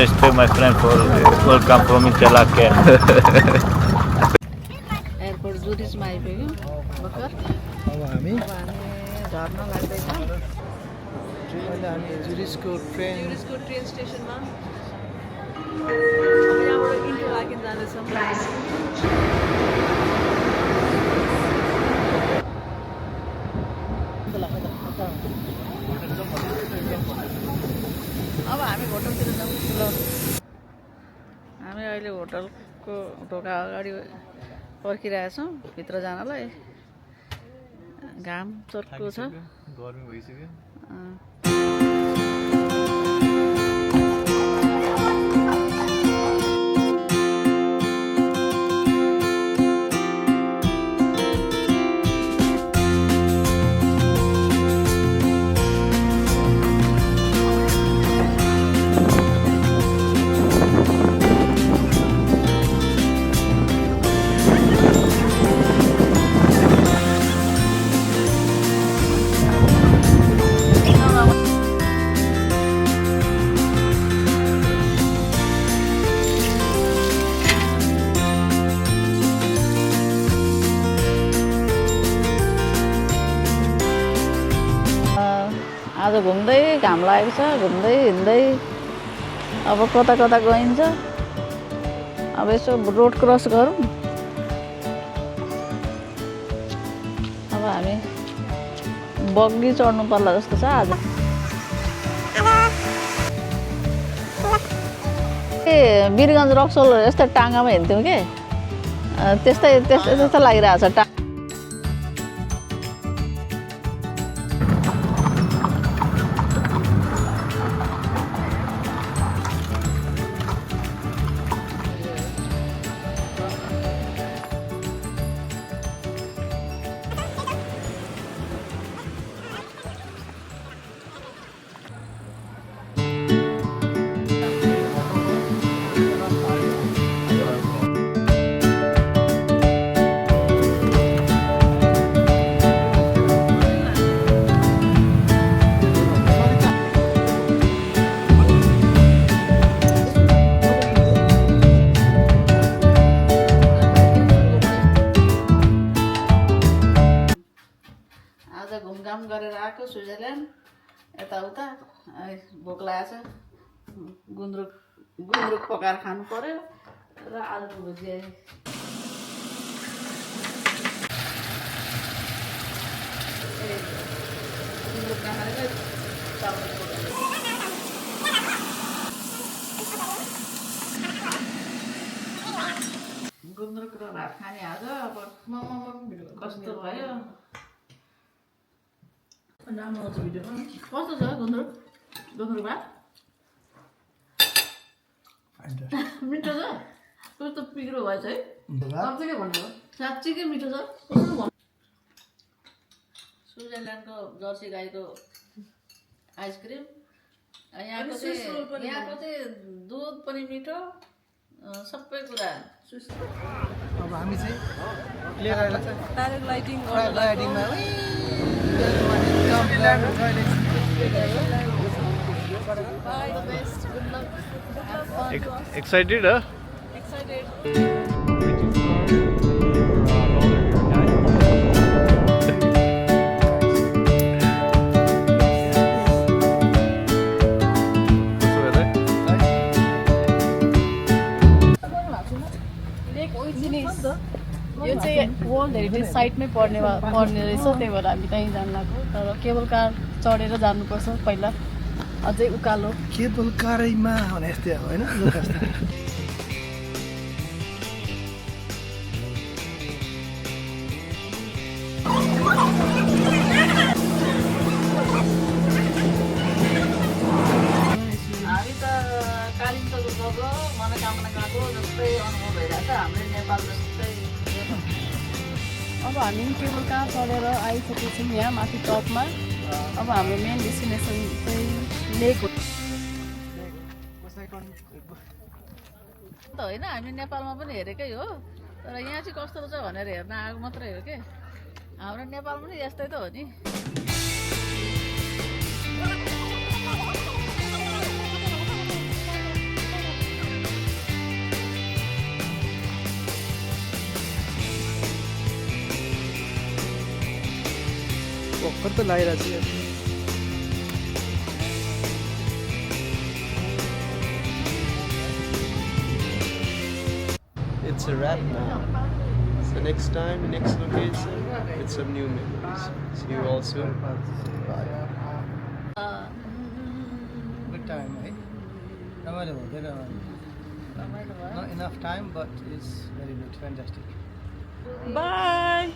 respect my friend for welcome from Chalakya. Airport जुरिचमा आइपुग्यो भर्खर। अब हामी झर्न लाग्दैछ अहिले हामी जुरिचको ट्रेन ट्रेन स्टेसनमा। अब यहाँबाट इन्टरलाकेन जाँदैछौँ। अब हामी होटलतिर जाउँ ल। हामी अहिले होटलको ढोका अगाडि पर्खिरहेछौँ भित्र जानलाई। घाम चर्को छ, गर्मी भइसक्यो। आज घुम्दै घाम लागेको छ, घुम्दै हिँड्दै अब कता कता गइन्छ। अब यसो रोड क्रस गरौँ। अब हामी बग्गी चढ्नु पर्ला जस्तो छ आज। ए वीरगञ्ज रक्सोल यस्तै टाँगामा हिँड्थ्यौँ कि त्यस्तै त्यस्तै त्यस्तो लागिरहेको छ। घुमघाम गरेर आएको स्विजरल्यान्ड यताउता। भोक लागेको छ, गुन्द्रुक पकाएर खानु पर्यो र आलुको भुजिया। गुन्द्रुक र भात खाने आज। अब कस्तो भयो राम्रो आउँछ भिडियोमा। कस्तो छ गुन्द्रुक भात? मिठो छ? कस्तो पिरो भएछ है? साँच्चीकै भन्नु, साँच्चीकै मिठो छ। स्विजरल्यान्डको जर्सी गाईको आइसक्रिम। यहाँको चाहिँ दुध पनि मिठो, सबै कुरा। अब हामी चाहिँ प्याराग्लाइडिङमा Excited, huh? Excited. यो चाहिँ वर्ल्ड हेरिटेज साइटमै पर्ने रहेछ, त्यही भएर हामी त्यहीँ जानु लाग्यो। तर केबल कार चढेर जानुपर्छ पहिला, अझै उकालो। केबल कारमा भने यस्तै हो होइन? हामी त कालिम्पोङ गएको, मनोकामना गएको जस्तै अनुभव भइरहेछ हाम्रो नेपाल जस्तै। अब हामी केबल कार चढेर आइसकेछौँ यहाँ माथि टपमा। अब हाम्रो मेन डेस्टिनेसन चाहिँ लेक हो त होइन? हामी नेपालमा पनि हेरेकै हो, तर यहाँ चाहिँ कस्तो रहेछ भनेर हेर्न आएको मात्रै हो कि। हाम्रो नेपाल पनि यस्तै त हो नि। त लगाइरहेको छु It's a wrap now. So next time, next location, it's some new memories. See you all soon. Bye. Good time है रमाइलो भयो धेरै रमाइलो रमाइलो भयो Not enough time, but it's very good, fantastic. By